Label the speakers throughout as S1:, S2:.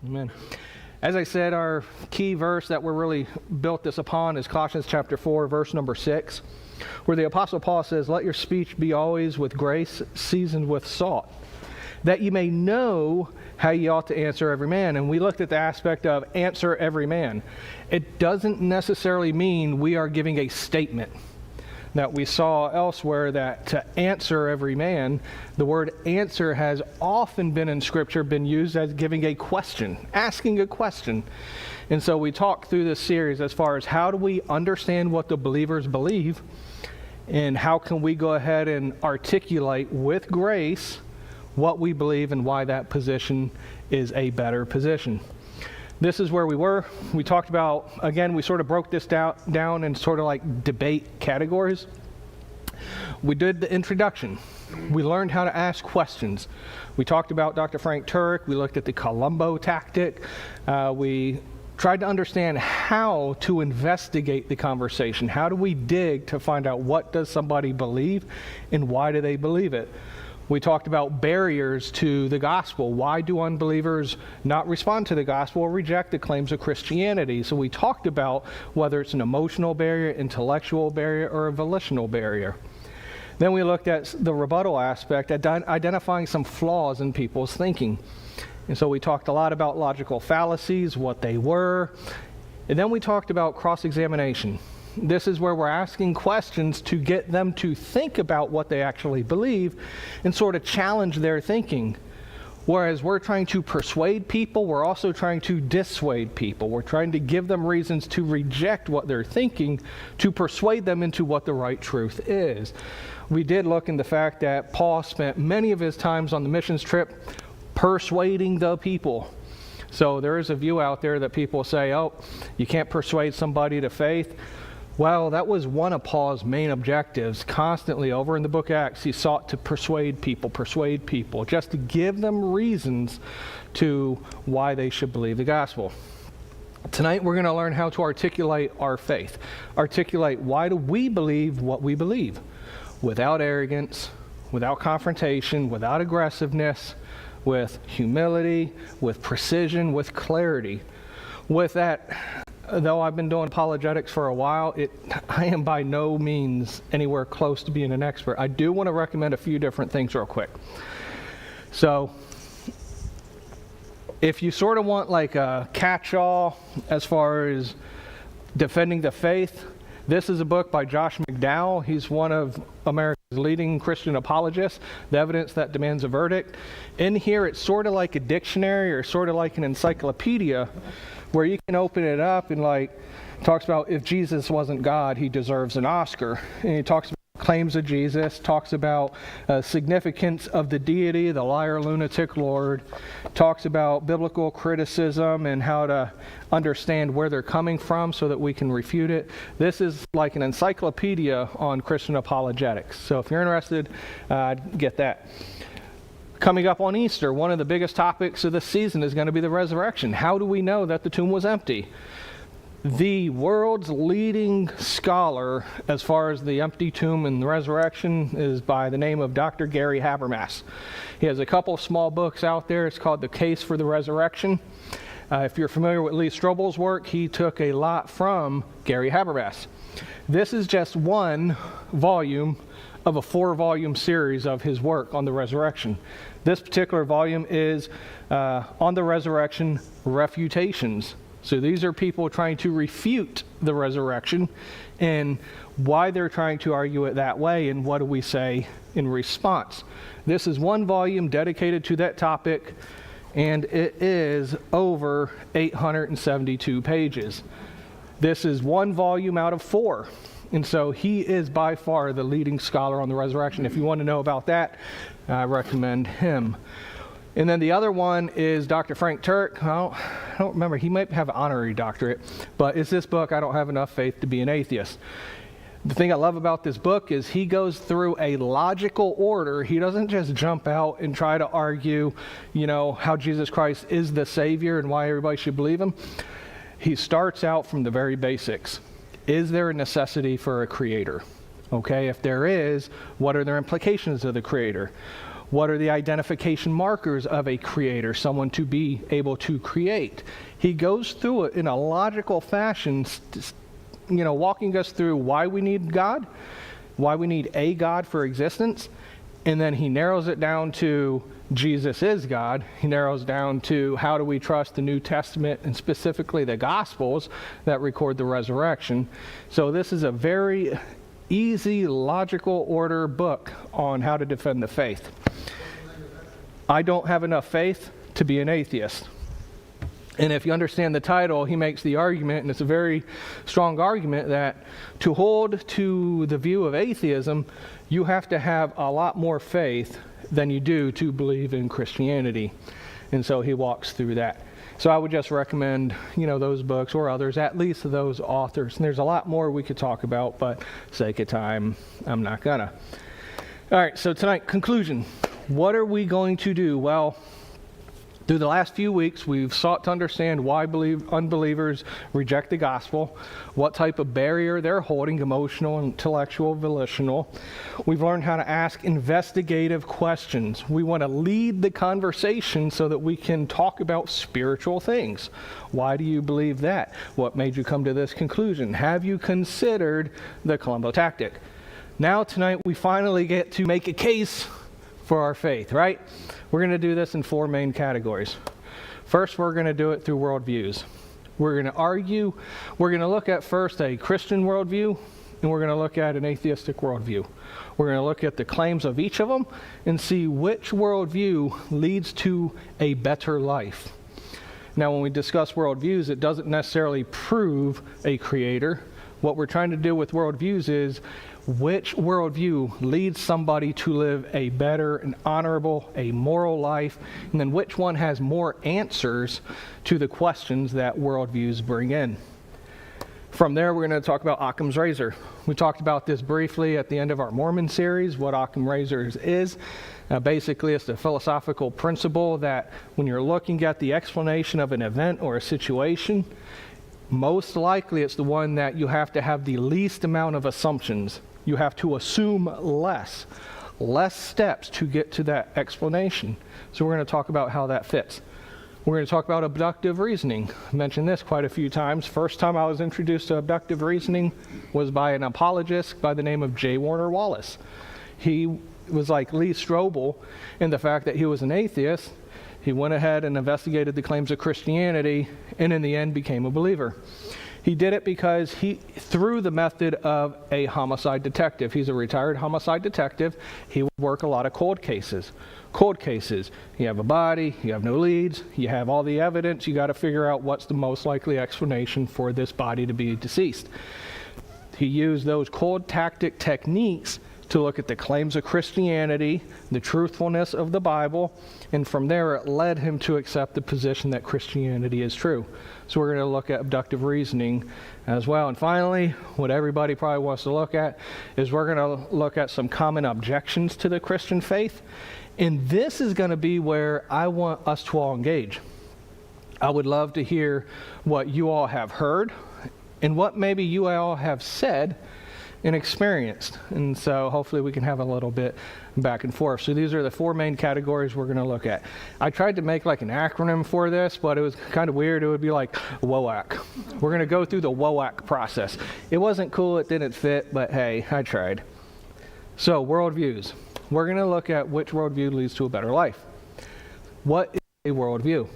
S1: Amen. As I said, our key verse that we're really built this upon is Colossians chapter 4, verse number 6, where the Apostle Paul says, "Let your speech be always with grace, seasoned with salt, that you may know how you ought to answer every man." And we looked at the aspect of answer every man. It doesn't necessarily mean we are giving a statement. That we saw elsewhere that to answer every man, the word answer has often been in Scripture been used as giving a question, asking a question. And so we talked through this series as far as how do we understand what the believers believe, and how can we go ahead and articulate with grace what we believe and why that position is a better position. This is where we were. We talked about, again, we sort of broke this down in sort of like debate categories. We did the introduction. We learned how to ask questions. We talked about Dr. Frank Turek. We looked at the Columbo tactic. We tried to understand how to investigate the conversation. How do we dig to find out what does somebody believe and why do they believe it? We talked about barriers to the gospel. Why do unbelievers not respond to the gospel or reject the claims of Christianity? So we talked about whether it's an emotional barrier, intellectual barrier, or a volitional barrier. Then we looked at the rebuttal aspect, identifying some flaws in people's thinking. And so we talked a lot about logical fallacies, what they were. And then we talked about cross-examination. This is where we're asking questions to get them to think about what they actually believe and sort of challenge their thinking. Whereas we're trying to persuade people, we're also trying to dissuade people. We're trying to give them reasons to reject what they're thinking, to persuade them into what the right truth is. We did look in the fact that Paul spent many of his times on the missions trip persuading the people. So there is a view out there that people say, oh, you can't persuade somebody to faith. Well, that was one of Paul's main objectives. Constantly over in the book of Acts, he sought to persuade people, just to give them reasons to why they should believe the gospel. Tonight, we're going to learn how to articulate our faith. Articulate why do we believe what we believe, without arrogance, without confrontation, without aggressiveness, with humility, with precision, with clarity. With that, though I've been doing apologetics for a while, I am by no means anywhere close to being an expert. I do want to recommend a few different things real quick. So, if you sort of want like a catch-all as far as defending the faith, this is a book by Josh McDowell. He's one of America's leading Christian apologists, The Evidence That Demands a Verdict. In here, it's sort of like a dictionary or sort of like an encyclopedia where you can open it up and like talks about if Jesus wasn't God, he deserves an Oscar. And he talks about claims of Jesus, talks about significance of the deity, the liar, lunatic Lord, talks about biblical criticism and how to understand where they're coming from so that we can refute it. This is like an encyclopedia on Christian apologetics. So if you're interested, get that. Coming up on Easter, one of the biggest topics of this season is going to be the resurrection. How do we know that the tomb was empty? The world's leading scholar as far as the empty tomb and the resurrection is by the name of Dr. Gary Habermas. He has a couple of small books out there. It's called The Case for the Resurrection. If you're familiar with Lee Strobel's work, he took a lot from Gary Habermas. This is just one volume of a 4-volume series of his work on the resurrection. This particular volume is on the resurrection, refutations. So these are people trying to refute the resurrection and why they're trying to argue it that way and what do we say in response. This is one volume dedicated to that topic, and it is over 872 pages. This is one volume out of 4. And so he is by far the leading scholar on the resurrection. If you want to know about that, I recommend him. And then the other one is Dr. Frank Turek. I don't remember. He might have an honorary doctorate. But it's this book, I Don't Have Enough Faith to Be an Atheist. The thing I love about this book is he goes through a logical order. He doesn't just jump out and try to argue, how Jesus Christ is the Savior and why everybody should believe him. He starts out from the very basics. Is there a necessity for a creator? Okay, if there is, what are the implications of the creator? What are the identification markers of a creator, someone to be able to create? He goes through it in a logical fashion, walking us through why we need God, why we need a God for existence, and then he narrows it down to Jesus is God. He narrows down to how do we trust the New Testament and specifically the Gospels that record the resurrection. So this is a very easy, logical order book on how to defend the faith. I don't have enough faith to be an atheist. And if you understand the title, he makes the argument, and it's a very strong argument, that to hold to the view of atheism, you have to have a lot more faith than you do to believe in Christianity. And so he walks through that. So I would just recommend, those books or others, at least those authors. And there's a lot more we could talk about, but sake of time, I'm not gonna. All right, so tonight, conclusion. What are we going to do? Well, through the last few weeks, we've sought to understand why unbelievers reject the gospel, what type of barrier they're holding, emotional, intellectual, volitional. We've learned how to ask investigative questions. We want to lead the conversation so that we can talk about spiritual things. Why do you believe that? What made you come to this conclusion? Have you considered the Columbo tactic? Now tonight, we finally get to make a case for our faith, right? We're going to do this in 4 main categories. First, we're going to do it through worldviews. We're going to argue. We're going to look at first a Christian worldview, and we're going to look at an atheistic worldview. We're going to look at the claims of each of them and see which worldview leads to a better life. Now, when we discuss worldviews, it doesn't necessarily prove a creator. What we're trying to do with worldviews is which worldview leads somebody to live a better, an honorable, a moral life, and then which one has more answers to the questions that worldviews bring in. From there, we're going to talk about Occam's razor. We talked about this briefly at the end of our Mormon series, what Occam's razor is. Basically, it's a philosophical principle that when you're looking at the explanation of an event or a situation, most likely it's the one that you have to have the least amount of assumptions. You have to assume less steps to get to that explanation. So we're going to talk about how that fits. We're going to talk about abductive reasoning. I mentioned this quite a few times. First time I was introduced to abductive reasoning was by an apologist by the name of J. Warner Wallace. He was like Lee Strobel in the fact that he was an atheist. He went ahead and investigated the claims of Christianity and in the end became a believer. He did it because through the method of a homicide detective. He's a retired homicide detective. He would work a lot of cold cases. Cold cases, you have a body, you have no leads, you have all the evidence, you got to figure out what's the most likely explanation for this body to be deceased. He used those cold tactic techniques to look at the claims of Christianity, the truthfulness of the Bible, and from there it led him to accept the position that Christianity is true. So we're going to look at abductive reasoning as well. And finally, what everybody probably wants to look at is we're going to look at some common objections to the Christian faith. And this is going to be where I want us to all engage. I would love to hear what you all have heard and what maybe you all have said and experienced. And so hopefully we can have a little bit back and forth. So these are the 4 main categories we're going to look at. I tried to make like an acronym for this, but it was kind of weird. It would be like WOAC. We're going to go through the WOAC process. It wasn't cool, it didn't fit, but hey, I tried. So worldviews. We're going to look at which worldview leads to a better life. What is a worldview?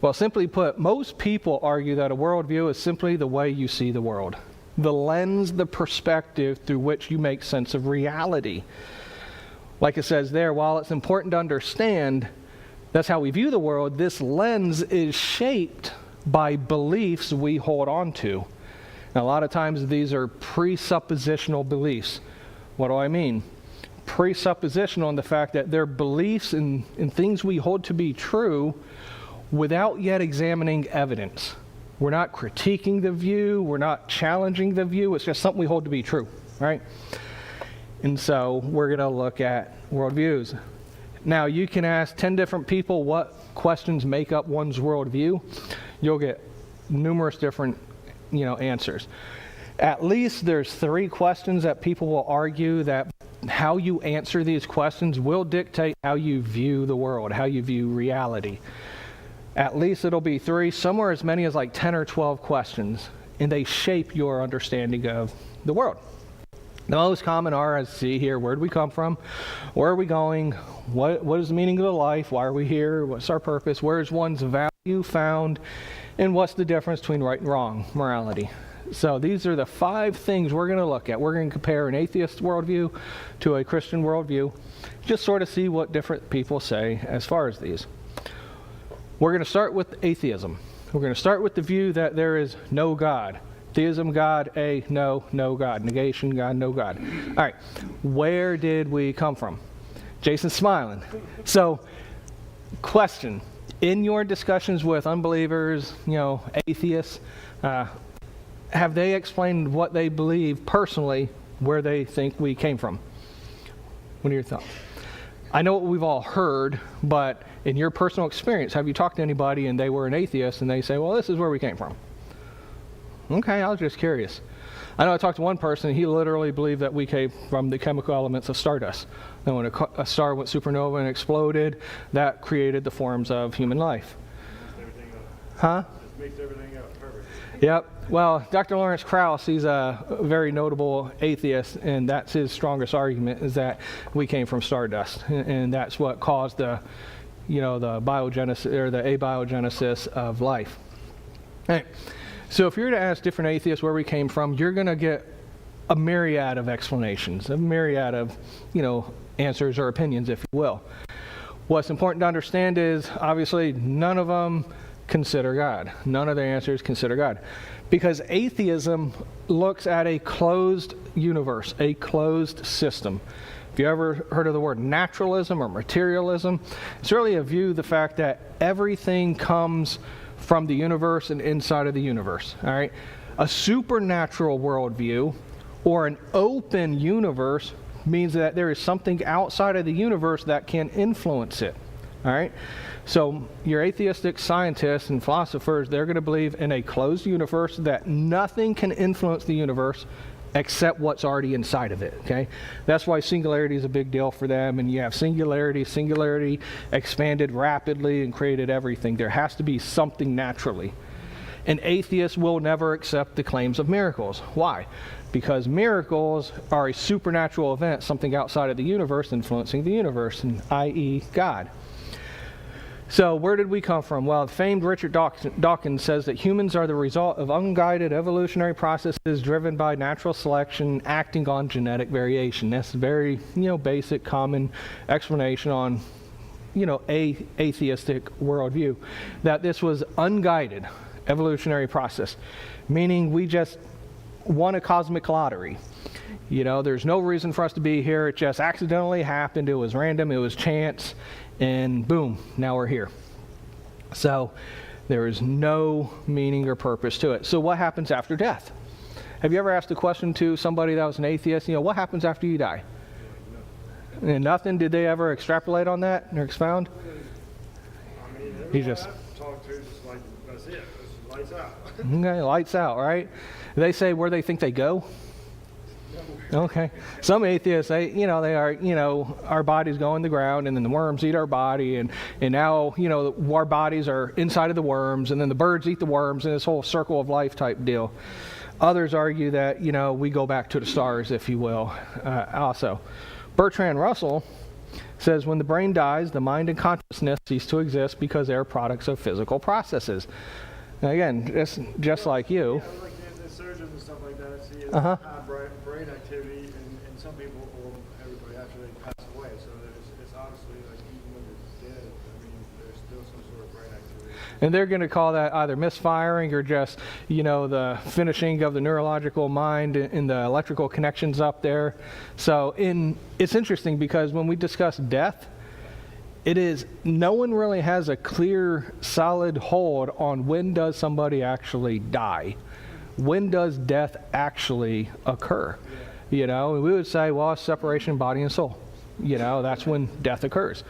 S1: Well, simply put, most people argue that a worldview is simply the way you see the world. The lens, the perspective through which you make sense of reality. Like it says there, while it's important to understand that's how we view the world, this lens is shaped by beliefs we hold on to. Now, a lot of times these are presuppositional beliefs. What do I mean? Presuppositional in the fact that they're beliefs in things we hold to be true without yet examining evidence. We're not critiquing the view. We're not challenging the view. It's just something we hold to be true, right? And so we're going to look at worldviews. Now, you can ask 10 different people what questions make up one's worldview. You'll get numerous different, answers. At least there's 3 questions that people will argue that how you answer these questions will dictate how you view the world, how you view reality. At least it'll be 3, somewhere as many as like 10 or 12 questions, and they shape your understanding of the world. The most common are, as see here, where do we come from? Where are we going? What is the meaning of the life? Why are we here? What's our purpose? Where is one's value found? And what's the difference between right and wrong morality? So these are the 5 things we're going to look at. We're going to compare an atheist worldview to a Christian worldview, just sort of see what different people say as far as these. We're going to start with atheism. We're going to start with the view that there is no God. Theism, God, no God. Negation, God, no God. All right, where did we come from? Jason's smiling. So, question. In your discussions with unbelievers, atheists, have they explained what they believe personally, where they think we came from? What are your thoughts? I know what we've all heard, but in your personal experience, have you talked to anybody and they were an atheist and they say, well, this is where we came from? Okay, I was just curious. I know I talked to one person, he literally believed that we came from the chemical elements of stardust. And when a star went supernova and exploded, that created the forms of human life. Huh?
S2: It makes everything up perfect.
S1: Yep. Well, Dr. Lawrence Krauss, he's a very notable atheist, and that's his strongest argument, is that we came from stardust, and that's what caused the biogenesis or the abiogenesis of life. All right. So if you're to ask different atheists where we came from, you're going to get a myriad of explanations, a myriad of, answers or opinions, if you will. What's important to understand is, obviously, none of them consider God. None of their answers consider God. Because atheism looks at a closed universe, a closed system. If you ever heard of the word naturalism or materialism, it's really a view of the fact that everything comes from the universe and inside of the universe. All right? A supernatural worldview or an open universe means that there is something outside of the universe that can influence it. All right? So your atheistic scientists and philosophers, they're going to believe in a closed universe that nothing can influence the universe except what's already inside of it, okay? That's why singularity is a big deal for them, and you have singularity expanded rapidly and created everything. There has to be something naturally. An atheist will never accept the claims of miracles. Why? Because miracles are a supernatural event, something outside of the universe influencing the universe, i.e. God. So where did we come from? Well, famed Richard Dawkins says that humans are the result of unguided evolutionary processes driven by natural selection acting on genetic variation. That's a very, basic, common explanation on, a atheistic worldview. That this was unguided evolutionary process, meaning we just won a cosmic lottery. There's no reason for us to be here. It just accidentally happened. It was random. It was chance. And boom, now we're here. So there is no meaning or purpose to it. So what happens after death? Have you ever asked a question to somebody that was an atheist? What happens after you die? And nothing? Did they ever extrapolate on that or expound? He just
S2: talk to just like, that's it. It's lights out.
S1: Okay, lights out, right? They say where they think they go. Okay. Some atheists, they are, our bodies go in the ground and then the worms eat our body and now, our bodies are inside of the worms and then the birds eat the worms and this whole circle of life type deal. Others argue that, we go back to the stars, if you will, also. Bertrand Russell says when the brain dies, the mind and consciousness cease to exist because they are products of physical processes. Now again, just like you.
S2: Yeah, like the surgeons and stuff like that, see high brain activity in some people or everybody after they pass away. So it's honestly like even when they're dead, there's still some sort of brain activity.
S1: And they're going to call that either misfiring or just, the finishing of the neurological mind and the electrical connections up there. So it's interesting because when we discuss death, no one really has a clear, solid hold on when does somebody actually die. When does death actually occur? We would say, well, it's separation of body and soul. That's when death occurs.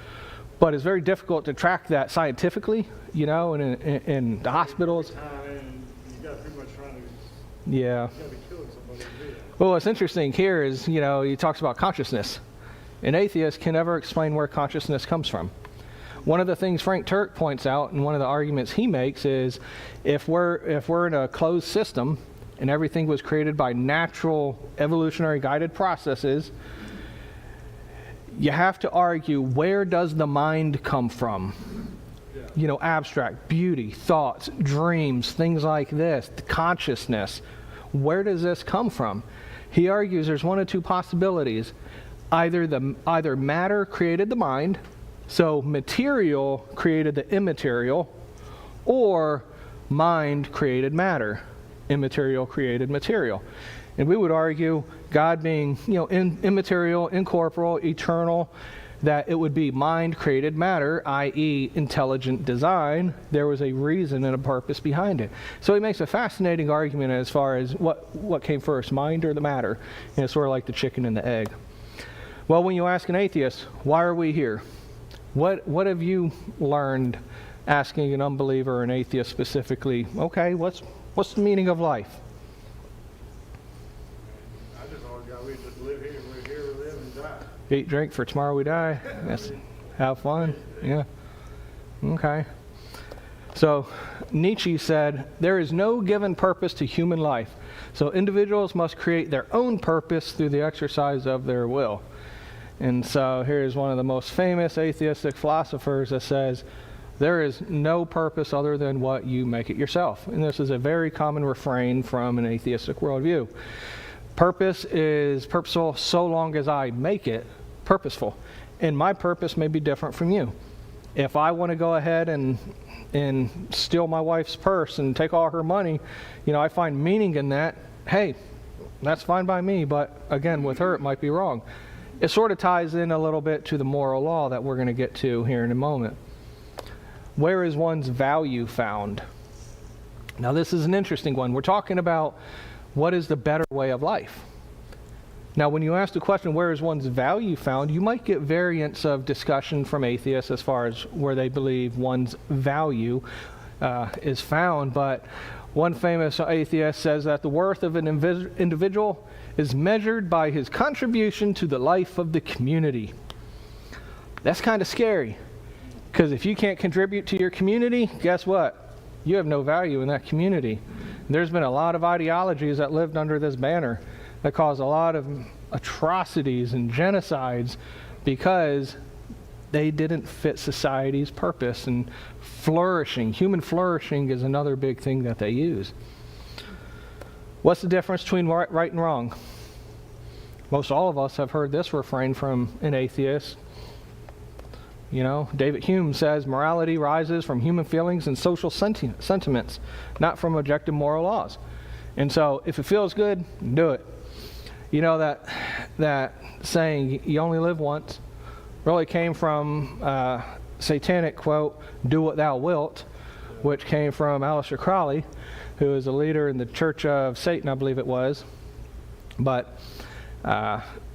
S1: But it's very difficult to track that scientifically, in the hospitals.
S2: You got pretty much trying to,
S1: yeah.
S2: you got to be killing somebody to do that.
S1: Well, what's interesting here is, he talks about consciousness. An atheist can never explain where consciousness comes from. One of the things Frank Turk points out, and one of the arguments he makes, is if we're in a closed system and everything was created by natural evolutionary guided processes, you have to argue, where does the mind come from? You know, abstract, beauty, thoughts, dreams, things like this, the consciousness. Where does this come from? He argues there's one of two possibilities. Either matter created the mind, so material created the immaterial, or mind created matter, immaterial created material. And we would argue God being, immaterial, incorporeal, eternal, that it would be mind created matter, i.e. intelligent design. There was a reason and a purpose behind it. So he makes a fascinating argument as far as what came first, mind or the matter. And it's sort of like the chicken and the egg. Well, when you ask an atheist, why are we here? What have you learned asking an unbeliever or an atheist specifically, okay, what's the meaning of life?
S2: I just always got, we just live here, we're here, we live and die.
S1: Eat, drink, for tomorrow we die. Yes. Have fun. Yeah. Okay. So Nietzsche said, there is no given purpose to human life. So individuals must create their own purpose through the exercise of their will. And so here's one of the most famous atheistic philosophers that says, there is no purpose other than what you make it yourself. And this is a very common refrain from an atheistic worldview. Purpose is purposeful so long as I make it purposeful. And my purpose may be different from you. If I want to go ahead and steal my wife's purse and take all her money, I find meaning in that. Hey, that's fine by me, but again, with her, it might be wrong. It sort of ties in a little bit to the moral law that we're going to get to here in a moment. Where is one's value found? Now, this is an interesting one. We're talking about what is the better way of life. Now, when you ask the question, where is one's value found, you might get variants of discussion from atheists as far as where they believe one's value is found. But one famous atheist says that the worth of an individual is measured by his contribution to the life of the community. That's kind of scary, because if you can't contribute to your community, guess what? You have no value in that community. There's been a lot of ideologies that lived under this banner that caused a lot of atrocities and genocides because they didn't fit society's purpose. And flourishing, human flourishing, is another big thing that they use. What's the difference between right and wrong? Most all of us have heard this refrain from an atheist. David Hume says, morality rises from human feelings and social sentiments, not from objective moral laws. And so if it feels good, do it. That saying, you only live once, really came from satanic quote, do what thou wilt, which came from Aleister Crowley, who is a leader in the Church of Satan, I believe it was. But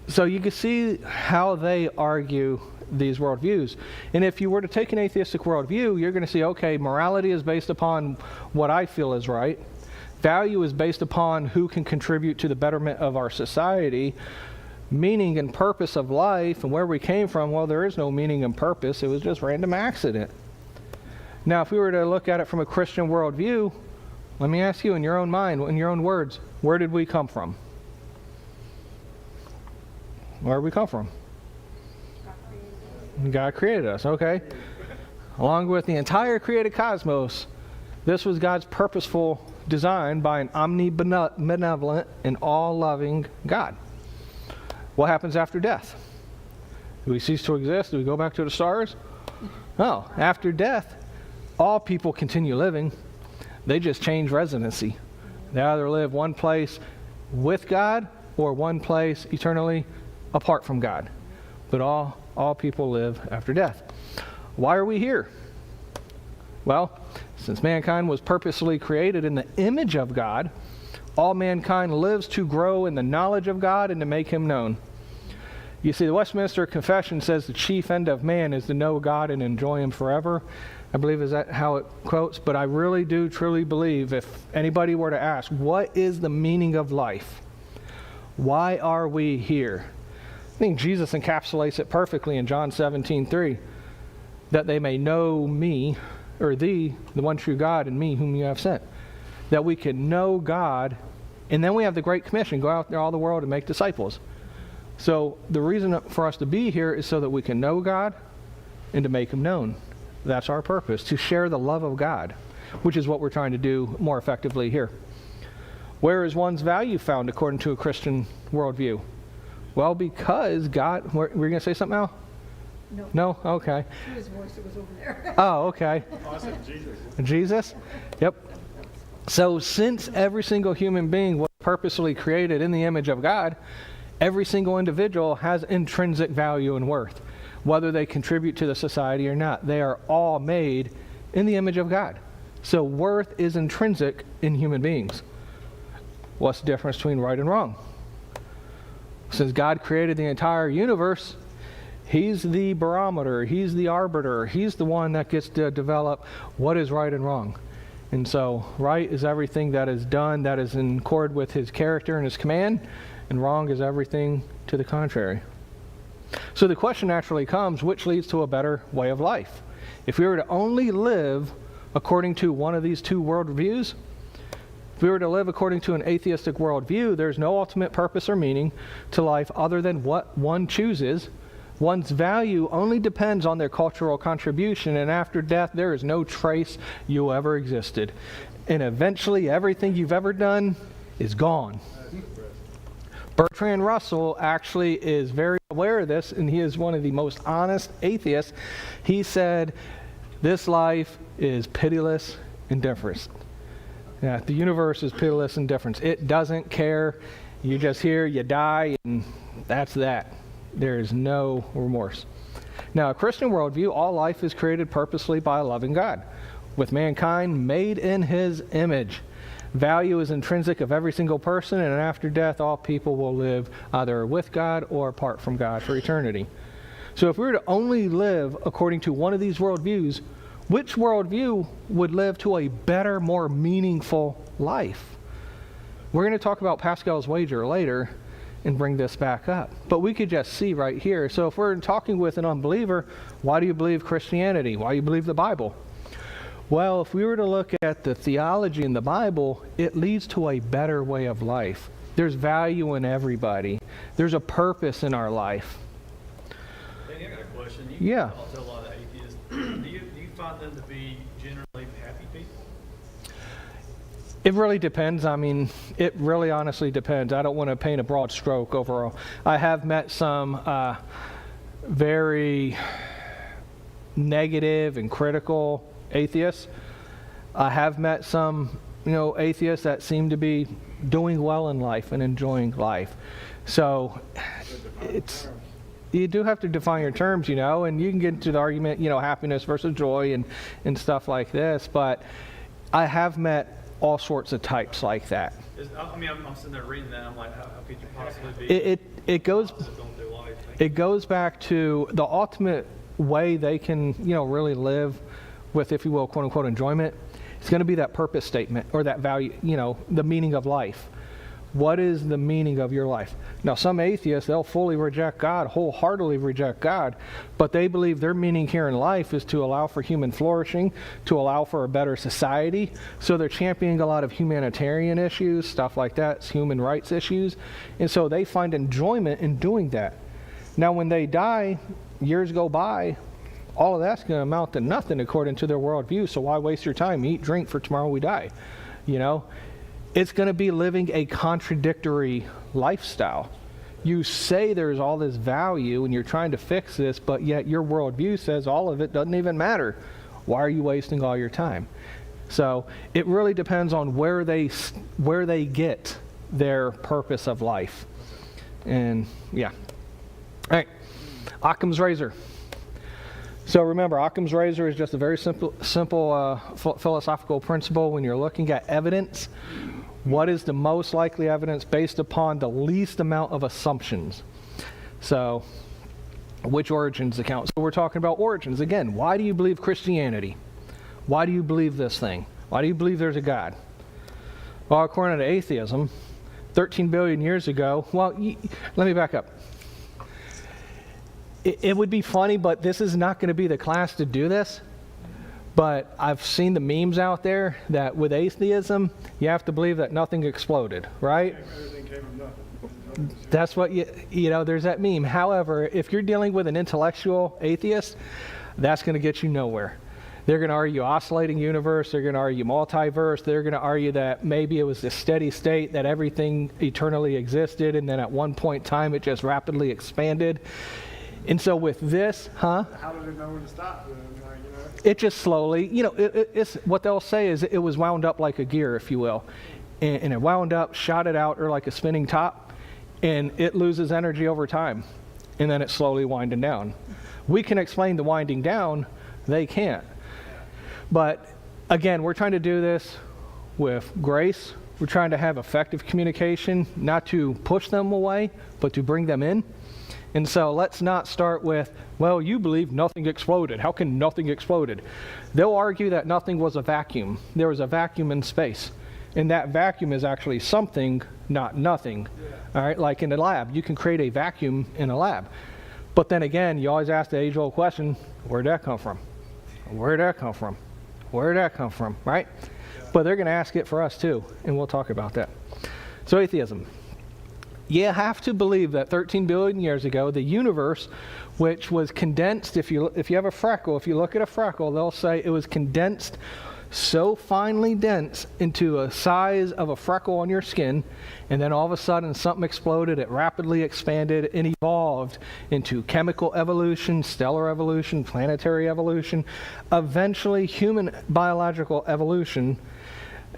S1: so you can see how they argue these worldviews. And if you were to take an atheistic worldview, you're going to see, okay, morality is based upon what I feel is right. Value is based upon who can contribute to the betterment of our society. Meaning and purpose of life and where we came from, well, there is no meaning and purpose. It was just random accident. Now, if we were to look at it from a Christian worldview, let me ask you in your own mind, in your own words, where did we come from? Where did we come from? God created us, okay? Along with the entire created cosmos, this was God's purposeful design by an omnibenevolent and all-loving God. What happens after death? Do we cease to exist? Do we go back to the stars? No. After death, all people continue living. They just change residency. They either live one place with God or one place eternally apart from God. But all people live after death. Why are we here? Well, since mankind was purposely created in the image of God, all mankind lives to grow in the knowledge of God and to make Him known. You see, the Westminster Confession says the chief end of man is to know God and enjoy Him forever. I believe is that how it quotes, but I really do truly believe if anybody were to ask, what is the meaning of life? Why are we here? think Jesus encapsulates it perfectly in John 17:3, that they may know me, or thee, the one true God, and me whom you have sent. That we can know God, and then we have the Great Commission, go out there all the world and make disciples. So the reason for us to be here is so that we can know God and to make him known. That's our purpose, to share the love of God, which is what we're trying to do more effectively here. Where is one's value found according to a Christian worldview? Well, because God, were you going to say something, Al?
S3: No.
S1: No? Okay.
S3: His voice was over there.
S1: Oh, okay.
S2: Oh, I said Jesus.
S1: Jesus? Yep. So since every single human being was purposely created in the image of God, every single individual has intrinsic value and worth, whether they contribute to the society or not. They are all made in the image of God. So worth is intrinsic in human beings. What's the difference between right and wrong? Since God created the entire universe, he's the barometer, he's the arbiter, he's the one that gets to develop what is right and wrong. And so right is everything that is done that is in accord with his character and his command, and wrong is everything to the contrary. So the question naturally comes, which leads to a better way of life? If we were to only live according to one of these two worldviews, if we were to live according to an atheistic worldview, there's no ultimate purpose or meaning to life other than what one chooses. One's value only depends on their cultural contribution, and after death, there is no trace you ever existed. And eventually, everything you've ever done is gone. Bertrand Russell actually is very aware of this, and he is one of the most honest atheists. He said, this life is pitiless indifference. Yeah, the universe is pitiless indifference. It doesn't care. You're just here, you die, and that's that. There is no remorse. Now, a Christian worldview, all life is created purposely by a loving God, with mankind made in his image. Value is intrinsic of every single person, and after death, all people will live either with God or apart from God for eternity. So if we were to only live according to one of these worldviews, which worldview would live to a better, more meaningful life? We're going to talk about Pascal's wager later and bring this back up. But we could just see right here. So if we're talking with an unbeliever, why do you believe Christianity? Why do you believe the Bible? Well, if we were to look at the theology in the Bible, it leads to a better way of life. There's value in everybody. There's a purpose in our life.
S4: Danny, I got a question.
S1: Yeah.
S4: Talk to a lot of atheists. Do you find them to be generally happy people?
S1: It really depends. I mean, it really honestly depends. I don't want to paint a broad stroke overall. I have met some very negative and critical atheists. I have met some, atheists that seem to be doing well in life and enjoying life. So you do have to define your terms, and you can get into the argument, happiness versus joy and stuff like this. But I have met all sorts of types like that.
S4: I'm sitting there reading that. I'm like, how could you possibly be?
S1: It goes back to the ultimate way they can, really live with, if you will, quote unquote, enjoyment. It's going to be that purpose statement or that value, the meaning of life. What is the meaning of your life? Now, some atheists, they'll fully reject God, wholeheartedly reject God, but they believe their meaning here in life is to allow for human flourishing, to allow for a better society. So they're championing a lot of humanitarian issues, stuff like that, human rights issues. And so they find enjoyment in doing that. Now, when they die, years go by, all of that's going to amount to nothing according to their worldview. So why waste your time? Eat, drink, for tomorrow we die. It's going to be living a contradictory lifestyle. You say there's all this value and you're trying to fix this, but yet your worldview says all of it doesn't even matter. Why are you wasting all your time? So it really depends on where they get their purpose of life. And yeah. All right. Occam's razor. So remember, Occam's razor is just a very simple philosophical principle when you're looking at evidence. What is the most likely evidence based upon the least amount of assumptions? So, which origins account? So we're talking about origins. Again, why do you believe Christianity? Why do you believe this thing? Why do you believe there's a God? Well, according to atheism, 13 billion years ago, let me back up. it would be funny, but this is not going to be the class to do this. But I've seen the memes out there that with atheism, you have to believe that nothing exploded, right?
S2: Everything came from nothing.
S1: That's what there's that meme. However, if you're dealing with an intellectual atheist, that's going to get you nowhere. They're going to argue oscillating universe. They're going to argue multiverse. They're going to argue that maybe it was a steady state, that everything eternally existed, and then at one point in time it just rapidly expanded. And so with this,
S2: How did it know when to stop?
S1: it just slowly, it's what they'll say is it was wound up like a gear, if you will. And it wound up, shot it out, or like a spinning top, and it loses energy over time. And then it's slowly winding down. We can explain the winding down, they can't. But again, we're trying to do this with grace. We're trying to have effective communication, not to push them away, but to bring them in. And so let's not start with, well, you believe nothing exploded. How can nothing exploded? They'll argue that nothing was a vacuum. There was a vacuum in space. And that vacuum is actually something, not nothing. All right, like in a lab, you can create a vacuum in a lab. But then again, you always ask the age-old question, where'd that come from? Where'd that come from? Where'd that come from, right? But they're going to ask it for us too, and we'll talk about that. So atheism. You have to believe that 13 billion years ago, the universe, which was condensed, if you have a freckle, if you look at a freckle, they'll say it was condensed so finely dense into a size of a freckle on your skin, and then all of a sudden something exploded, it rapidly expanded and evolved into chemical evolution, stellar evolution, planetary evolution, eventually human biological evolution.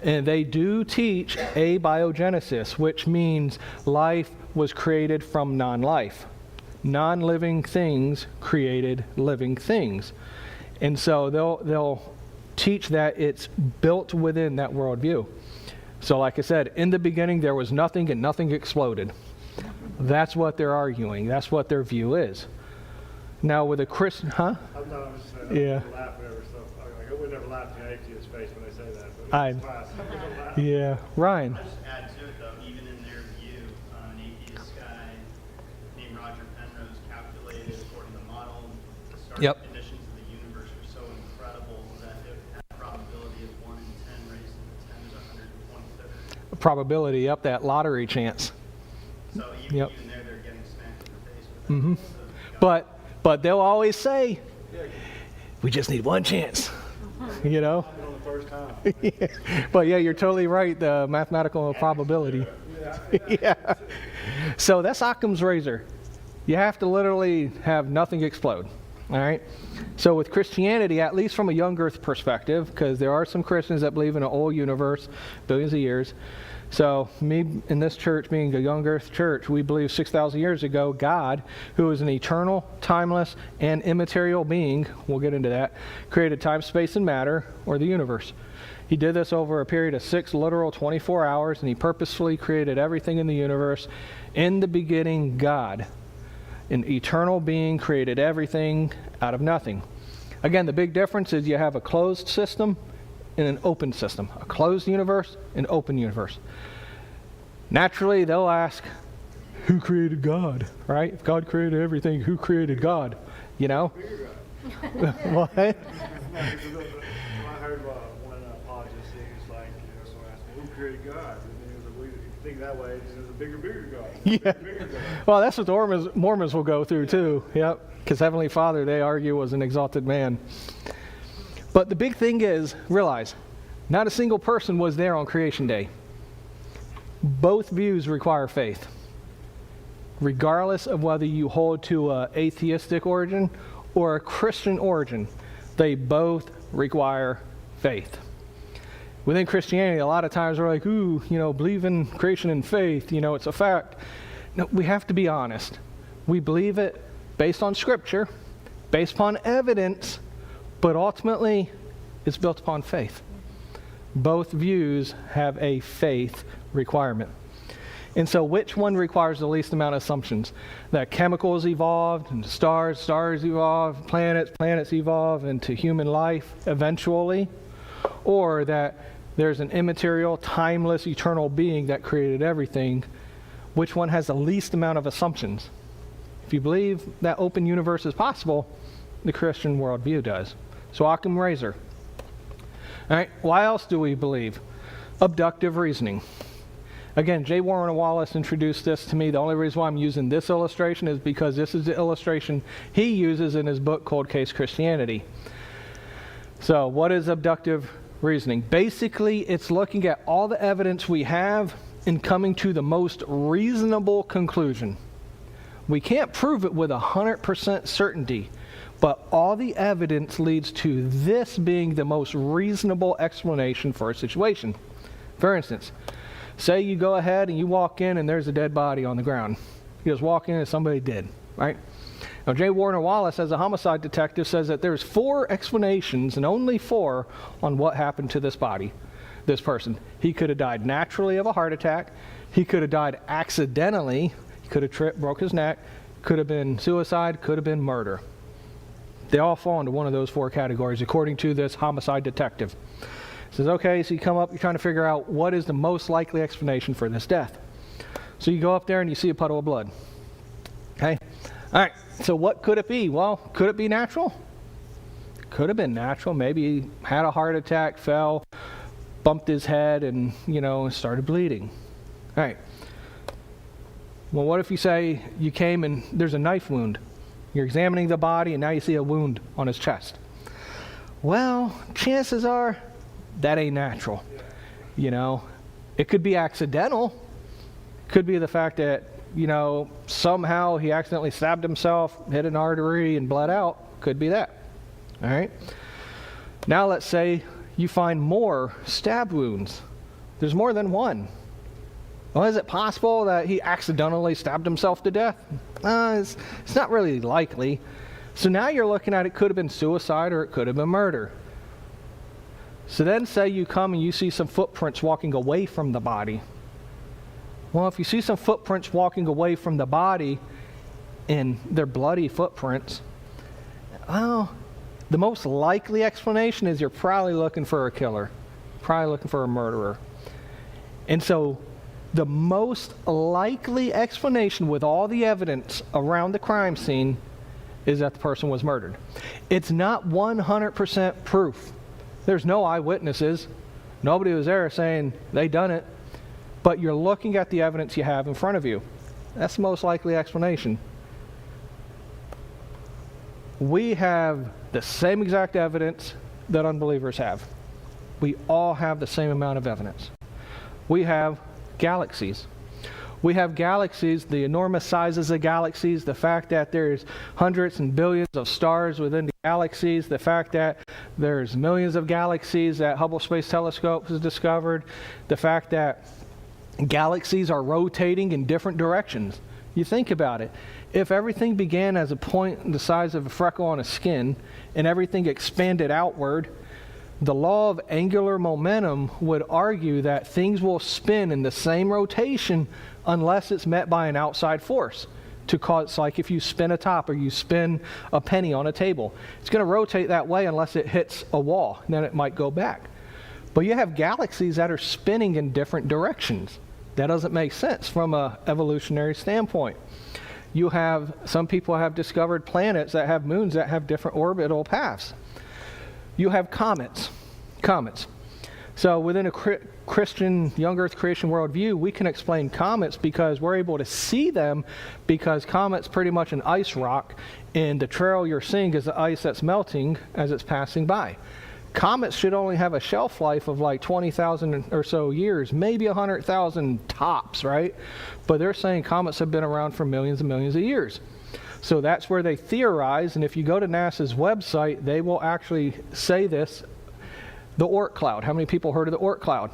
S1: And they do teach abiogenesis, which means life was created from non-life. Non-living things created living things. And so they'll teach that it's built within that worldview. So like I said, in the beginning there was nothing and nothing exploded. That's what they're arguing. That's what their view is. Now with a Christian,
S2: I'm just saying,
S1: Yeah.
S2: I laugh at every stuff. I would never laugh in an atheist's face when they say that. But
S1: I-
S2: it's class.
S1: Yeah, Ryan.
S5: I'll just add to it, though, even in their view, an atheist guy named Roger Penrose calculated, according to the model, the starting
S1: Yep.
S5: conditions of the universe were so incredible that it had a probability of 1 in 10 raised to the 10 to the 123rd.
S1: Probability up, that lottery chance.
S5: So even,
S1: Yep.
S5: even there, they're getting smacked in the face with that. So,
S1: But they'll always say, we just need one chance. You know?
S2: On the first time.
S1: But yeah, you're totally right, the mathematical probability. Yeah. So that's Occam's razor. You have to literally have nothing explode. All right? So with Christianity, at least from a young earth perspective, because there are some Christians that believe in an old universe, billions of years. So me in this church, being a young earth church, we believe 6,000 years ago, God, who is an eternal, timeless, and immaterial being, we'll get into that, created time, space, and matter, or the universe. He did this over a period of 6 literal 24 hours, and he purposefully created everything in the universe. In the beginning, God, an eternal being, created everything out of nothing. Again, the big difference is you have a closed system and an open system. A closed universe, an open universe. Naturally, they'll ask, who created God? Right? If God created everything, who created God? You know? What?
S2: I heard one apologist, he was like, someone asked me, who created God? And he was like, well, if you think that way, there's a bigger God.
S1: Yeah.
S2: Bigger God.
S1: Well, that's what the Mormons will go through too. Yep. Because Heavenly Father, they argue, was an exalted man. But the big thing is, realize, not a single person was there on creation day. Both views require faith. Regardless of whether you hold to an atheistic origin or a Christian origin, they both require faith. Within Christianity, a lot of times we're like, ooh, believe in creation and faith, it's a fact. No, we have to be honest. We believe it based on Scripture, based upon evidence, but ultimately it's built upon faith. Both views have a faith requirement. And so which one requires the least amount of assumptions? That chemicals evolved, and stars evolved, planets evolve into human life eventually? Or that there's an immaterial, timeless, eternal being that created everything? Which one has the least amount of assumptions? If you believe that open universe is possible, the Christian worldview does. So Occam razor. All right, why else do we believe? Abductive reasoning. Again, J. Warner Wallace introduced this to me. The only reason why I'm using this illustration is because this is the illustration he uses in his book, Cold Case Christianity. So what is abductive reasoning? Basically, it's looking at all the evidence we have and coming to the most reasonable conclusion. We can't prove it with 100% certainty, but all the evidence leads to this being the most reasonable explanation for a situation. For instance, say you go ahead and you walk in and there's a dead body on the ground. You just walk in and somebody dead, right? Now, J. Warner Wallace, as a homicide detective, says that there's 4 explanations, and only 4, on what happened to this body, this person. He could have died naturally of a heart attack. He could have died accidentally. He could have tripped, broke his neck. Could have been suicide. Could have been murder. They all fall into one of those 4 categories, according to this homicide detective. Says, okay, so you come up, you're trying to figure out what is the most likely explanation for this death. So you go up there and you see a puddle of blood. Okay? All right, so what could it be? Well, could it be natural? Could have been natural. Maybe he had a heart attack, fell, bumped his head, and, started bleeding. All right. Well, what if you say you came and there's a knife wound? You're examining the body and now you see a wound on his chest. Well, chances are that ain't natural. It could be accidental. Could be the fact that, somehow he accidentally stabbed himself, hit an artery, and bled out. Could be that. All right? Now let's say you find more stab wounds. There's more than one. Well, is it possible that he accidentally stabbed himself to death? It's not really likely. So now you're looking at it could have been suicide or it could have been murder. So then say you come and you see some footprints walking away from the body. Well, if you see some footprints walking away from the body and they're bloody footprints, well, the most likely explanation is you're probably looking for a killer, probably looking for a murderer. And so the most likely explanation with all the evidence around the crime scene is that the person was murdered. It's not 100% proof. There's no eyewitnesses. Nobody was there saying they done it. But you're looking at the evidence you have in front of you. That's the most likely explanation. We have the same exact evidence that unbelievers have. We all have the same amount of evidence. We have galaxies. We have galaxies, the enormous sizes of galaxies, the fact that there's hundreds and billions of stars within the galaxies, the fact that there's millions of galaxies that Hubble Space Telescope has discovered, the fact that galaxies are rotating in different directions. You think about it. If everything began as a point the size of a freckle on a skin and everything expanded outward, the law of angular momentum would argue that things will spin in the same rotation unless it's met by an outside force. It's like if you spin a top or you spin a penny on a table. It's going to rotate that way unless it hits a wall, and then it might go back. But you have galaxies that are spinning in different directions. That doesn't make sense from an evolutionary standpoint. You have, some people have discovered planets that have moons that have different orbital paths. You have comets. So within a Christian, young earth creation worldview, we can explain comets because we're able to see them because comets pretty much an ice rock, and the trail you're seeing is the ice that's melting as it's passing by. Comets should only have a shelf life of like 20,000 or so years, maybe 100,000 tops, right? But they're saying comets have been around for millions and millions of years. So that's where they theorize, and if you go to NASA's website, they will actually say this, the Oort cloud. How many people heard of the Oort cloud?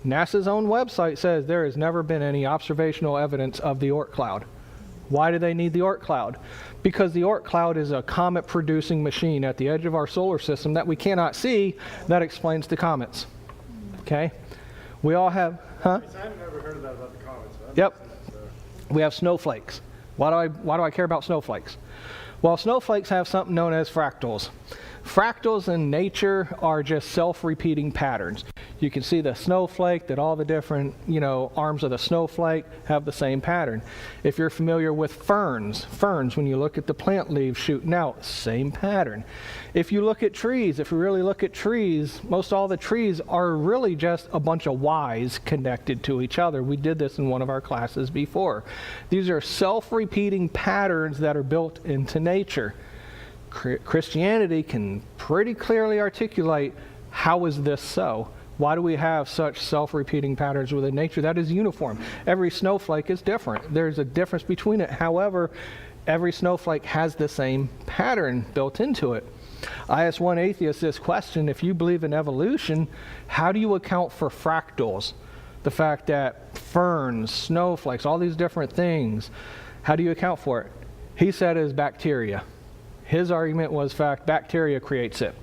S1: NASA's own website says there has never been any observational evidence of the Oort cloud. Why do they need the Oort cloud? Because the Oort cloud is a comet-producing machine at the edge of our solar system that we cannot see. That explains the comets. Okay? We all have, huh?
S2: I've never heard of that about the comets. So
S1: Yep. We have snowflakes. Why do I care about snowflakes? Well, snowflakes have something known as fractals. Fractals in nature are just self-repeating patterns. You can see the snowflake, that all the different, arms of the snowflake have the same pattern. If you're familiar with ferns, when you look at the plant leaves shooting out, same pattern. If you look at trees, if you really look at trees, most all the trees are really just a bunch of Ys connected to each other. We did this in one of our classes before. These are self-repeating patterns that are built into nature. Christianity can pretty clearly articulate, how is this so? Why do we have such self-repeating patterns within nature? That is uniform. Every snowflake is different. There's a difference between it. However, every snowflake has the same pattern built into it. I asked one atheist this question: if you believe in evolution, how do you account for fractals? The fact that ferns, snowflakes, all these different things, how do you account for it? He said it is bacteria. His argument was, bacteria creates it.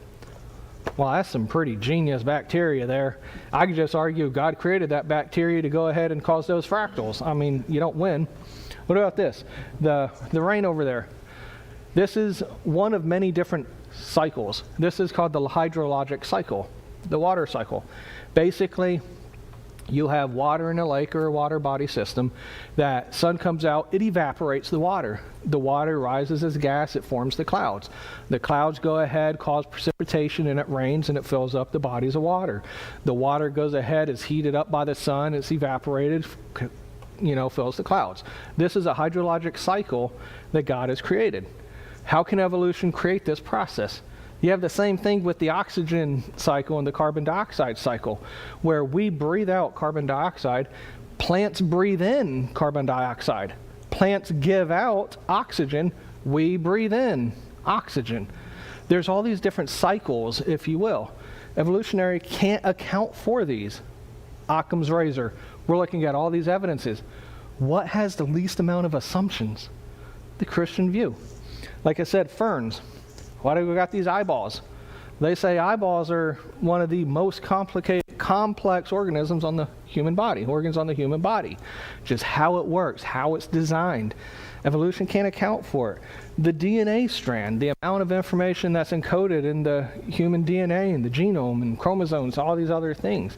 S1: Well, that's some pretty genius bacteria there. I could just argue God created that bacteria to go ahead and cause those fractals. I mean, you don't win. What about this? The rain over there. This is one of many different cycles. This is called the hydrologic cycle, the water cycle. Basically, you have water in a lake or a water body system. That sun comes out, it evaporates the water. The water rises as gas, it forms the clouds. The clouds go ahead, cause precipitation, and it rains, and it fills up the bodies of water. The water goes ahead, is heated up by the sun, it's evaporated, fills the clouds. This is a hydrologic cycle that God has created. How can evolution create this process? You have the same thing with the oxygen cycle and the carbon dioxide cycle, where we breathe out carbon dioxide, plants breathe in carbon dioxide. Plants give out oxygen, we breathe in oxygen. There's all these different cycles, if you will. Evolutionary can't account for these. Occam's razor. We're looking at all these evidences. What has the least amount of assumptions? The Christian view. Like I said, ferns. Why do we got these eyeballs? They say eyeballs are one of the most complex organisms on the human body, Just how it works, how it's designed. Evolution can't account for it. The DNA strand, the amount of information that's encoded in the human DNA and the genome and chromosomes, all these other things.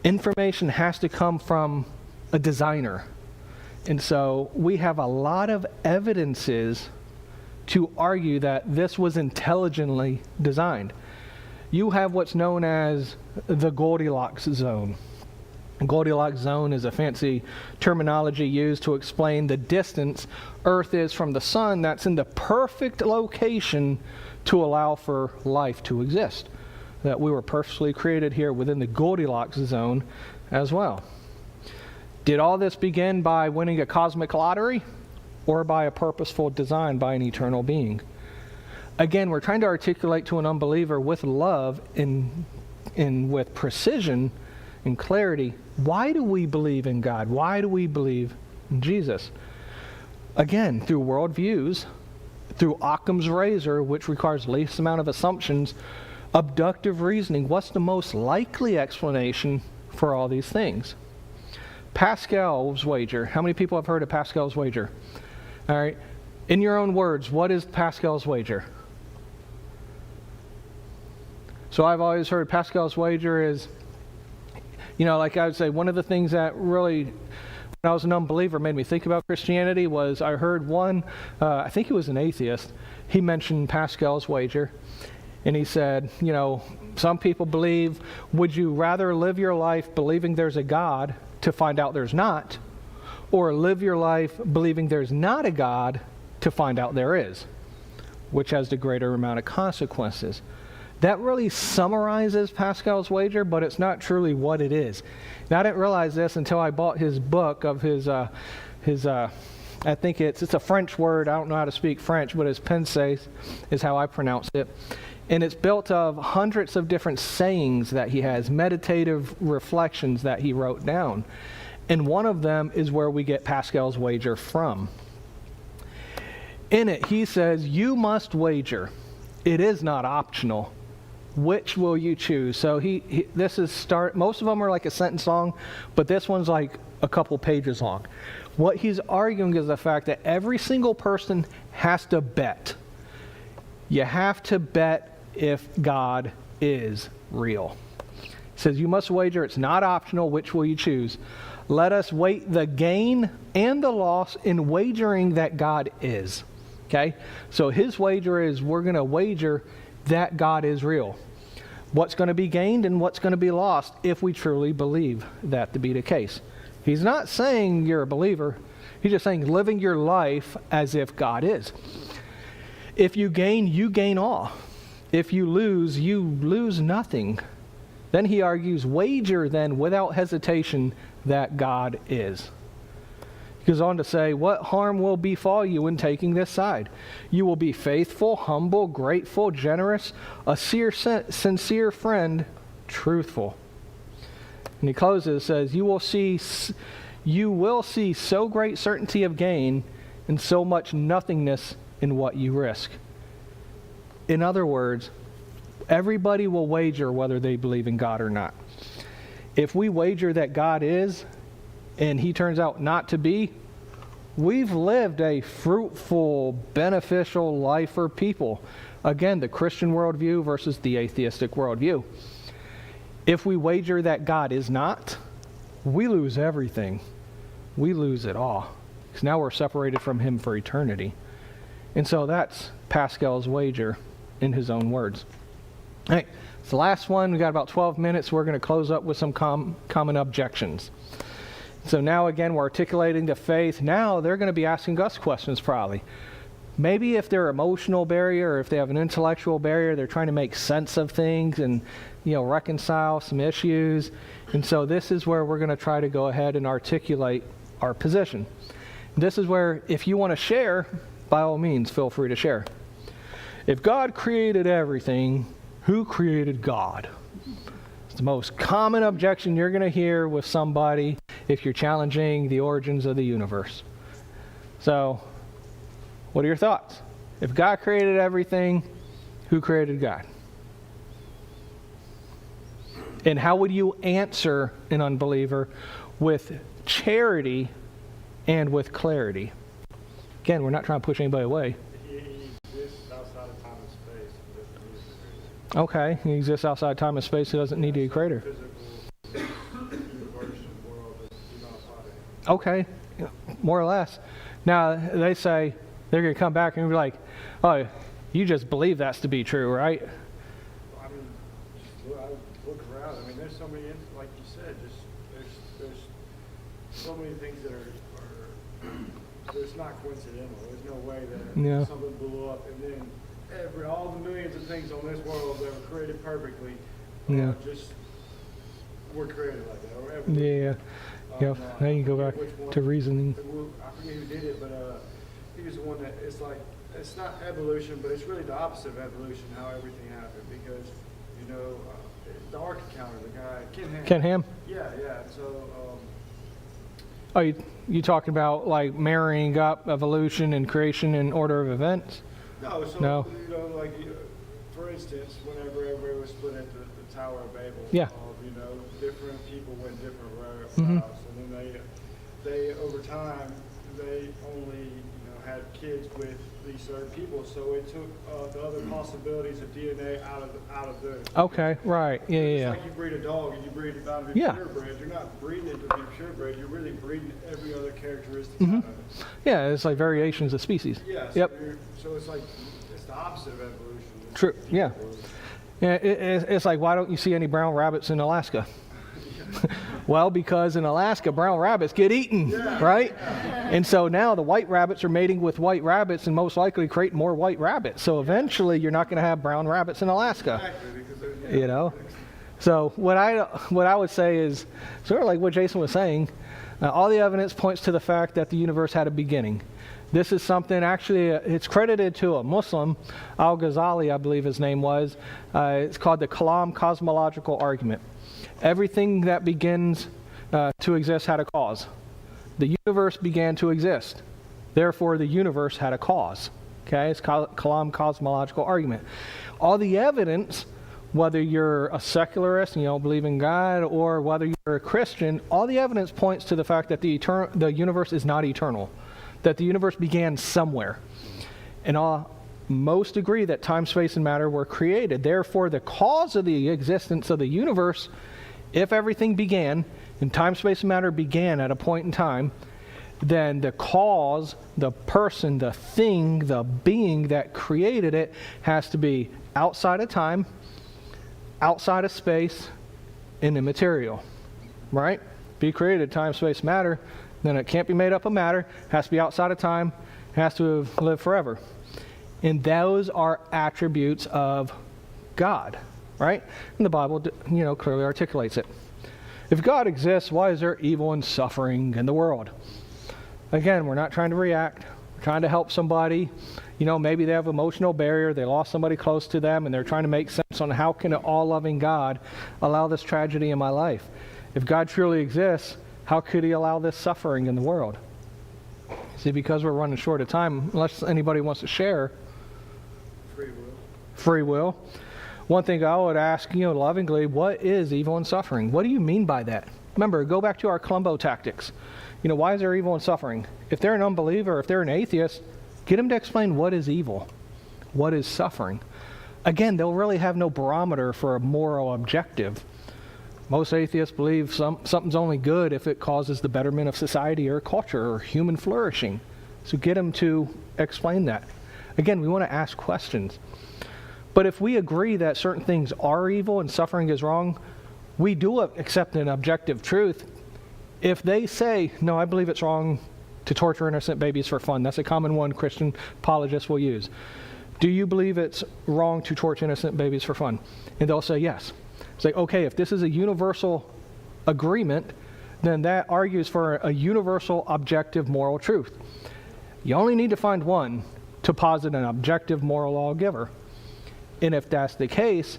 S1: Information has to come from a designer. And so we have a lot of evidences to argue that this was intelligently designed. You have what's known as the Goldilocks zone. Goldilocks zone is a fancy terminology used to explain the distance Earth is from the sun that's in the perfect location to allow for life to exist. That we were perfectly created here within the Goldilocks zone as well. Did all this begin by winning a cosmic lottery? Or by a purposeful design by an eternal being? Again, we're trying to articulate to an unbeliever with love and with precision and clarity, why do we believe in God? Why do we believe in Jesus? Again, through worldviews, through Occam's razor, which requires least amount of assumptions, abductive reasoning, what's the most likely explanation for all these things? Pascal's wager. How many people have heard of Pascal's wager? All right. In your own words, what is Pascal's wager? So I've always heard Pascal's wager is, like I would say, one of the things that really, when I was an unbeliever, made me think about Christianity was I heard one, I think he was an atheist, he mentioned Pascal's wager. And he said, some people believe, would you rather live your life believing there's a God to find out there's not, or live your life believing there's not a God to find out there is, which has the greater amount of consequences? That really summarizes Pascal's wager, but it's not truly what it is. Now, I didn't realize this until I bought his book of his I think it's a French word. I don't know how to speak French, but his pensées is how I pronounce it. And it's built of hundreds of different sayings that he has, meditative reflections that he wrote down. And one of them is where we get Pascal's wager from. In it, he says, you must wager. It is not optional. Which will you choose? So most of them are like a sentence long, but this one's like a couple pages long. What he's arguing is the fact that every single person has to bet. You have to bet if God is real. It says you must wager. It's not optional. Which will you choose? Let us weight the gain and the loss in wagering that God is. Okay? So his wager is we're going to wager that God is real. What's going to be gained and what's going to be lost if we truly believe that to be the case. He's not saying you're a believer. He's just saying living your life as if God is. If you gain all. If you lose nothing. Then he argues, wager then without hesitation that God is. He goes on to say, what harm will befall you in taking this side? You will be faithful, humble, grateful, generous, a sincere friend, truthful. And he closes, says, you will see so great certainty of gain and so much nothingness in what you risk. In other words, everybody will wager whether they believe in God or not. If we wager that God is, and he turns out not to be, we've lived a fruitful, beneficial life for people. Again, the Christian worldview versus the atheistic worldview. If we wager that God is not, we lose everything. We lose it all. Because now we're separated from him for eternity. And so that's Pascal's wager in his own words. All right, it's the last one. We've got about 12 minutes. We're going to close up with some common objections. So now again, we're articulating the faith. Now they're going to be asking us questions probably. Maybe if they're emotional barrier or if they have an intellectual barrier, they're trying to make sense of things and, reconcile some issues. And so this is where we're going to try to go ahead and articulate our position. This is where if you want to share, by all means, feel free to share. If God created everything, who created God? It's the most common objection you're going to hear with somebody if you're challenging the origins of the universe. So, what are your thoughts? If God created everything, who created God? And how would you answer an unbeliever with charity and with clarity? Again, we're not trying to push anybody away.
S2: He exists outside of time and space. He doesn't need to be created.
S1: Okay, he exists outside time and space. He doesn't need to be a creator.
S2: Physical universe and world that do not apply to him.
S1: Okay, more or less. Now, they say they're going to come back and be like, oh, you just believe that's to be true, right?
S2: I mean, look around. I mean, there's so many, like you said, there's so many things that are it's not coincidental. There's no way that something blew up and then all the millions of things on this world that were created perfectly just were created like that. Or
S1: Yeah. Now you go back to reasoning.
S2: I forget who did it, but he was the one that it's like, it's not evolution, but it's really the opposite of evolution, how everything happened. Because, the Ark encounter, the guy,
S1: Ken Ham?
S2: Yeah. So,
S1: Oh, you talking about like marrying up evolution and creation in order of events?
S2: No.
S1: No.
S2: For instance, whenever everybody was split at the Tower of Babel, different people went different routes, and then they over time they only had kids with these certain people, so it took the other possibilities of DNA out of those.
S1: Okay, right, yeah.
S2: It's like you breed a dog and you breed it out to be purebred. You're not breeding it to be purebred. You're really breeding every other characteristic out of it.
S1: Yeah, it's like variations of species.
S2: Yeah.
S1: Yep.
S2: So it's like it's the opposite of evolution.
S1: True. Yeah. Yeah. It's like, why don't you see any brown rabbits in Alaska? Well, because in Alaska, brown rabbits get eaten, right? And so now the white rabbits are mating with white rabbits and most likely create more white rabbits. So eventually you're not going to have brown rabbits in Alaska, So what I would say is sort of like what Jason was saying, all the evidence points to the fact that the universe had a beginning. This is something, actually, it's credited to a Muslim, Al-Ghazali, I believe his name was. It's called the Kalam cosmological argument. Everything that begins to exist had a cause. The universe began to exist. Therefore, the universe had a cause. Okay, it's Kalam cosmological argument. All the evidence, whether you're a secularist and you don't believe in God, or whether you're a Christian, all the evidence points to the fact that the universe is not eternal, that the universe began somewhere. And most agree that time, space, and matter were created. Therefore, the cause of the existence of the universe, if everything began, and time, space, and matter began at a point in time, then the cause, the person, the thing, the being that created it has to be outside of time, outside of space, and immaterial. Right? Be created, time, space, matter, then it can't be made up of matter, has to be outside of time, has to have lived forever. And those are attributes of God, right? And the Bible, clearly articulates it. If God exists, why is there evil and suffering in the world? Again, we're not trying to react. We're trying to help somebody. Maybe they have emotional barrier. They lost somebody close to them, and they're trying to make sense on how can an all-loving God allow this tragedy in my life? If God truly exists, how could he allow this suffering in the world? See, because we're running short of time, unless anybody wants to share. Free will. One thing I would ask, lovingly, what is evil and suffering? What do you mean by that? Remember, go back to our Columbo tactics. Why is there evil and suffering? If they're an unbeliever, if they're an atheist, get them to explain what is evil, what is suffering. Again, they'll really have no barometer for a moral objective. Most atheists believe something's only good if it causes the betterment of society or culture or human flourishing. So get them to explain that. Again, we want to ask questions. But if we agree that certain things are evil and suffering is wrong, we do accept an objective truth. If they say, no, I believe it's wrong to torture innocent babies for fun. That's a common one Christian apologists will use. Do you believe it's wrong to torture innocent babies for fun? And they'll say yes. It's like, okay, if this is a universal agreement, then that argues for a universal objective moral truth. You only need to find one to posit an objective moral lawgiver. And if that's the case,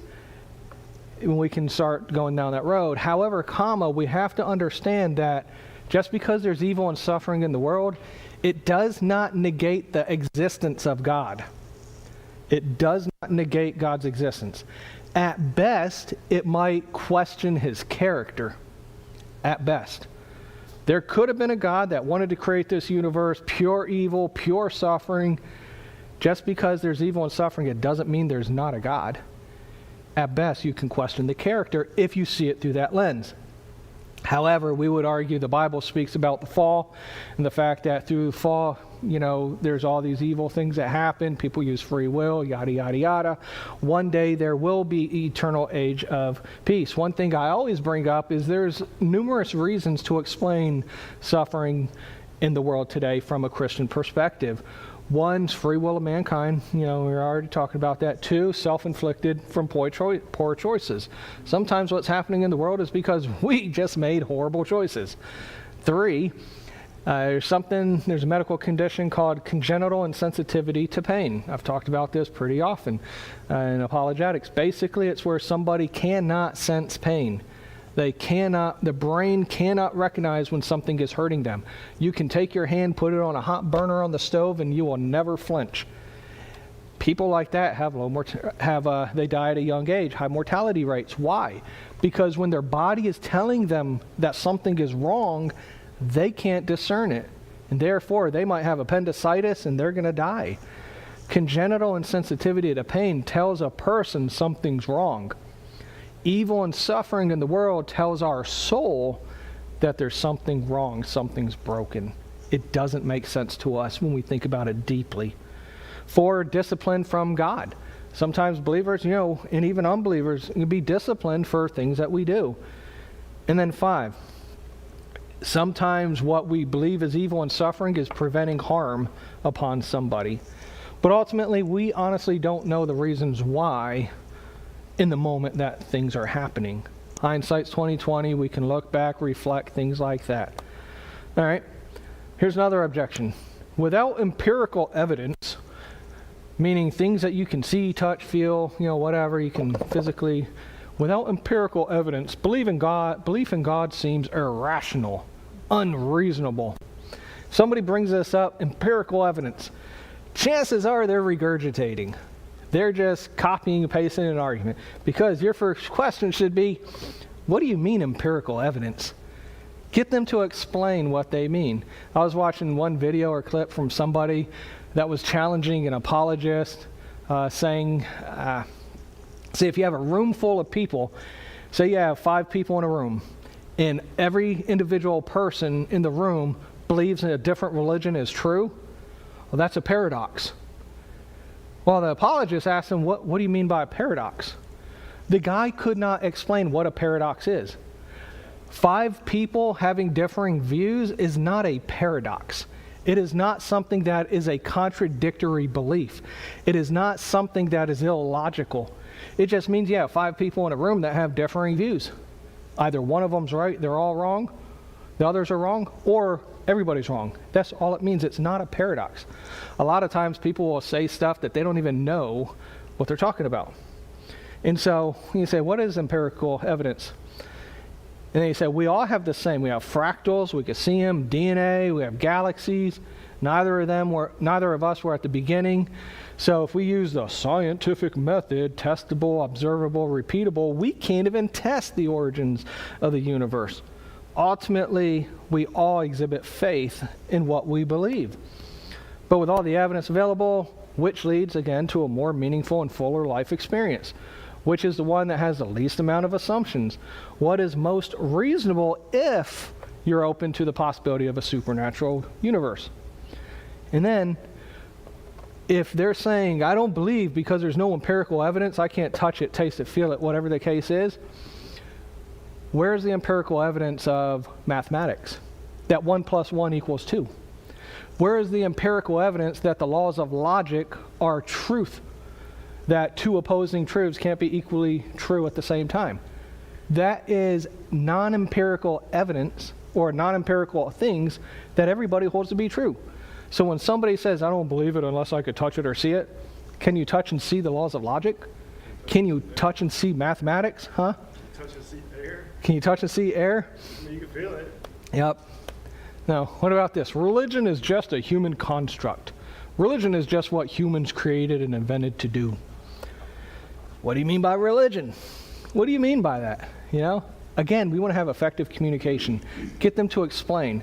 S1: we can start going down that road. However, we have to understand that just because there's evil and suffering in the world, it does not negate the existence of God. It does not negate God's existence. At best, it might question his character. At best. There could have been a God that wanted to create this universe, pure evil, pure suffering. Just because there's evil and suffering, it doesn't mean there's not a God. At best, you can question the character if you see it through that lens. However, we would argue the Bible speaks about the fall and the fact that through the fall, there's all these evil things that happen. People use free will, yada, yada, yada. One day there will be eternal age of peace. One thing I always bring up is there's numerous reasons to explain suffering in the world today from a Christian perspective. One's free will of mankind. We're already talking about that. Two, self-inflicted from poor choices. Sometimes what's happening in the world is because we just made horrible choices. Three, there's a medical condition called congenital insensitivity to pain. I've talked about this pretty often in apologetics. Basically, it's where somebody cannot sense pain. The brain cannot recognize when something is hurting them. You can take your hand, put it on a hot burner on the stove, and you will never flinch. People like that they die at a young age, high mortality rates. Why? Because when their body is telling them that something is wrong, they can't discern it. And therefore, they might have appendicitis and they're going to die. Congenital insensitivity to pain tells a person something's wrong. Evil and suffering in the world tells our soul that there's something wrong, something's broken. It doesn't make sense to us when we think about it deeply. 4, discipline from God. Sometimes believers, and even unbelievers, can be disciplined for things that we do. And then 5, sometimes what we believe is evil and suffering is preventing harm upon somebody. But ultimately, we honestly don't know the reasons why in the moment that things are happening. Hindsight's 20/20. We can look back, reflect, things like that. All right. Here's another objection. Without empirical evidence, meaning things that you can see, touch, feel, whatever you can physically, without empirical evidence, belief in God seems irrational, unreasonable. Somebody brings this up, empirical evidence. Chances are they're regurgitating. They're just copying and pasting an argument. Because your first question should be, what do you mean empirical evidence? Get them to explain what they mean. I was watching one video or clip from somebody that was challenging an apologist saying, say if you have a room full of people, say you have 5 people in a room, and every individual person in the room believes in a different religion is true, well, that's a paradox. Well, the apologist asked him, what do you mean by a paradox? The guy could not explain what a paradox is. 5 people having differing views is not a paradox. It is not something that is a contradictory belief. It is not something that is illogical. It just means you have 5 people in a room that have differing views. Either one of them's right, they're all wrong, the others are wrong, or everybody's wrong. That's all it means. It's not a paradox. A lot of times people will say stuff that they don't even know what they're talking about. And so you say, what is empirical evidence? And then you say, we all have the same. We have fractals, we can see them, DNA, we have galaxies. Neither of us were at the beginning. So if we use the scientific method, testable, observable, repeatable, we can't even test the origins of the universe. Ultimately, we all exhibit faith in what we believe. But with all the evidence available, which leads, again, to a more meaningful and fuller life experience? Which is the one that has the least amount of assumptions? What is most reasonable if you're open to the possibility of a supernatural universe? And then, if they're saying, I don't believe because there's no empirical evidence, I can't touch it, taste it, feel it, whatever the case is, where's the empirical evidence of mathematics? That 1 + 1 = 2. Where is the empirical evidence that the laws of logic are truth? That 2 opposing truths can't be equally true at the same time? That is non-empirical evidence or non-empirical things that everybody holds to be true. So when somebody says, I don't believe it unless I could touch it or see it, can you touch and see the laws of logic? Can you touch and see mathematics? Huh?
S2: Touch and see air.
S1: Can you touch and see air?
S2: I mean, you can feel it.
S1: Yep. Now, what about this? Religion is just a human construct. Religion is just what humans created and invented to do. What do you mean by religion? What do you mean by that? You know? Again, we want to have effective communication. Get them to explain.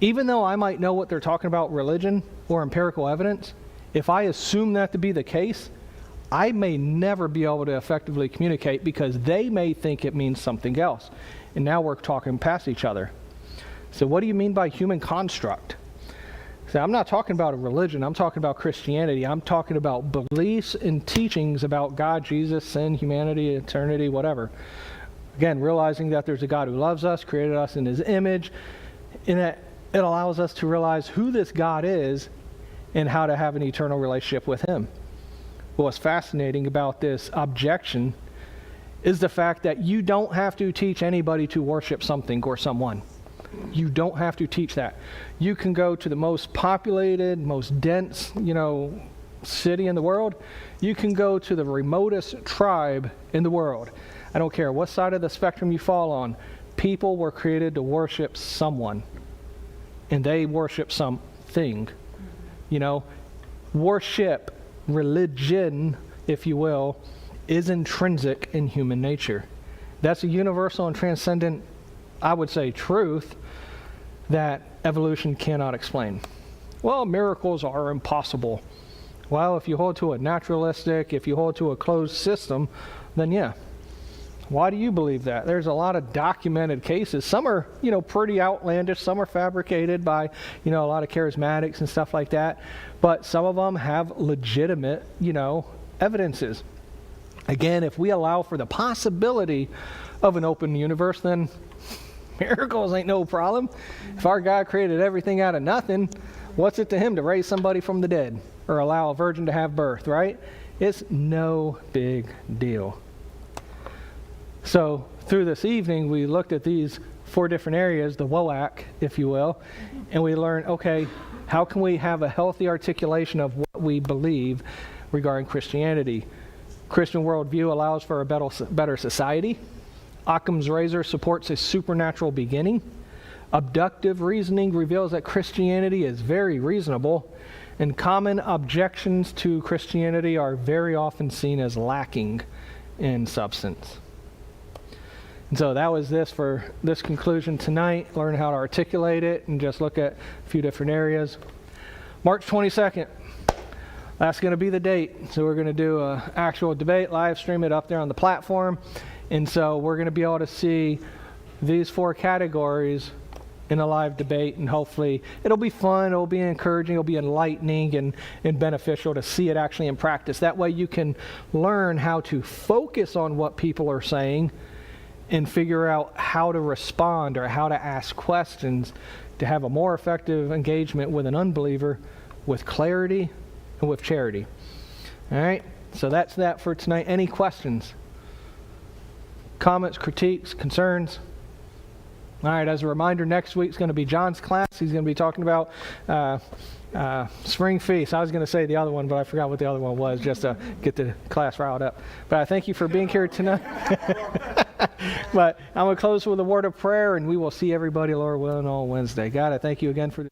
S1: Even though I might know what they're talking about religion or empirical evidence, if I assume that to be the case, I may never be able to effectively communicate because they may think it means something else. And now we're talking past each other. So what do you mean by human construct? So I'm not talking about a religion. I'm talking about Christianity. I'm talking about beliefs and teachings about God, Jesus, sin, humanity, eternity, whatever. Again, realizing that there's a God who loves us, created us in his image, and that it allows us to realize who this God is and how to have an eternal relationship with him. What's fascinating about this objection is the fact that you don't have to teach anybody to worship something or someone. You don't have to teach that. You can go to the most populated, most dense, city in the world. You can go to the remotest tribe in the world. I don't care what side of the spectrum you fall on. People were created to worship someone. And they worship something. Worship, religion, if you will, is intrinsic in human nature. That's a universal and transcendent, I would say, truth that evolution cannot explain. Well, miracles are impossible. Well, if you hold to a naturalistic, if you hold to a closed system, then yeah. Why do you believe that? There's a lot of documented cases. Some are, pretty outlandish. Some are fabricated by, a lot of charismatics and stuff like that. But some of them have legitimate, evidences. Again, if we allow for the possibility of an open universe, then miracles ain't no problem. If our God created everything out of nothing, what's it to him to raise somebody from the dead or allow a virgin to have birth, right? It's no big deal. So through this evening, we looked at these 4 different areas, the WOAC, if you will, and we learned, okay, how can we have a healthy articulation of what we believe regarding Christianity? Christian worldview allows for a better society. Occam's razor supports a supernatural beginning. Abductive reasoning reveals that Christianity is very reasonable, and common objections to Christianity are very often seen as lacking in substance. And so that was this for this conclusion tonight. Learn how to articulate it and just look at a few different areas. March 22nd, that's going to be the date. So we're going to do an actual debate, live stream it up there on the platform. And so we're going to be able to see these 4 categories in a live debate, and hopefully it'll be fun, it'll be encouraging, it'll be enlightening and beneficial to see it actually in practice. That way you can learn how to focus on what people are saying and figure out how to respond or how to ask questions to have a more effective engagement with an unbeliever with clarity and with charity. All right, so that's that for tonight. Any questions? Comments, critiques, concerns? All right, as a reminder, next week's going to be John's class. He's going to be talking about Spring Feast. I was going to say the other one, but I forgot what the other one was, just to get the class riled up. But I thank you for being here tonight. But I'm going to close with a word of prayer, and we will see everybody, Lord willing, on Wednesday. God, I thank you again for